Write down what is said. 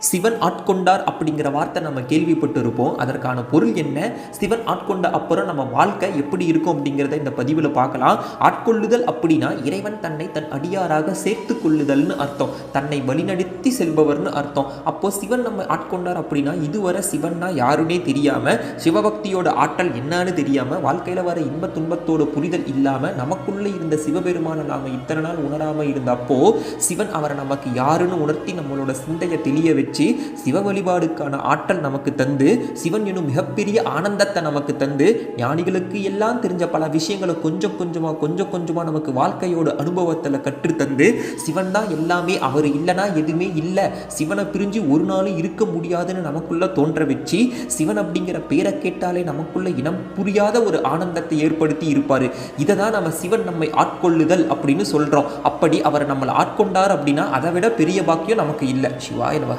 சிவன் ஆட்கொண்டார் அப்படிங்கிற வார்த்தை நம்ம கேள்விப்பட்டு இருப்போம். அதற்கான பொருள் என்ன, சிவன் ஆட்கொண்ட அப்புறம் நம்ம வாழ்க்கை எப்படி இருக்கும் அப்படிங்கிறத இந்த பதிவில் பார்க்கலாம். ஆட்கொள்ளுதல் அப்படின்னா இறைவன் தன்னை தன் அடியாராக சேர்த்து கொள்ளுதல்னு அர்த்தம், தன்னை வழிநடத்தி செல்பவர்னு அர்த்தம். அப்போ சிவன் நம்ம ஆட்கொண்டார் அப்படின்னா இதுவரை சிவன்னா யாருன்னே தெரியாம, சிவபக்தியோட ஆற்றல் என்னன்னு தெரியாம, வாழ்க்கையில வர இன்ப துன்பத்தோட புரிதல் இல்லாம நமக்குள்ள இருந்த சிவபெருமான நாம இத்தனை நாள் உணராம இருந்தப்போ சிவன் அவரை நமக்கு யாருன்னு உணர்த்தி நம்மளோட சிந்தையை தெளிய வச்சு சிவ வழிபாடுக்கான ஆற்றல் நமக்கு தந்து, சிவன் எனும் மிகப்பெரிய ஆனந்தத்தை நமக்கு தந்து, ஞானிகளுக்கு எல்லாம் தெரிஞ்ச பல விஷயங்களை கொஞ்சம் கொஞ்சமா நமக்கு வாழ்க்கையோட அனுபவத்தில் கற்று தந்து, சிவன் தான் எல்லாமே, அவர் இல்லைனா எதுவுமே இல்லை, சிவனை பிரிஞ்சு ஒரு நாளும் இருக்க முடியாதுன்னு நமக்குள்ள தோன்ற வச்சு, சிவன் அப்படிங்கிற பேரை கேட்டாலே நமக்குள்ள இனம் புரியாத ஒரு ஆனந்தத்தை ஏற்படுத்தி இருப்பாரு. இதை தான் நம்ம சிவன் நம்மை ஆட்கொள்ளுதல் அப்படின்னு சொல்றோம். அப்படி அவர் நம்மளை ஆட்கொண்டார் அப்படின்னா அதை விட பெரிய பாக்கியம் நமக்கு இல்லை. சிவாய நமக.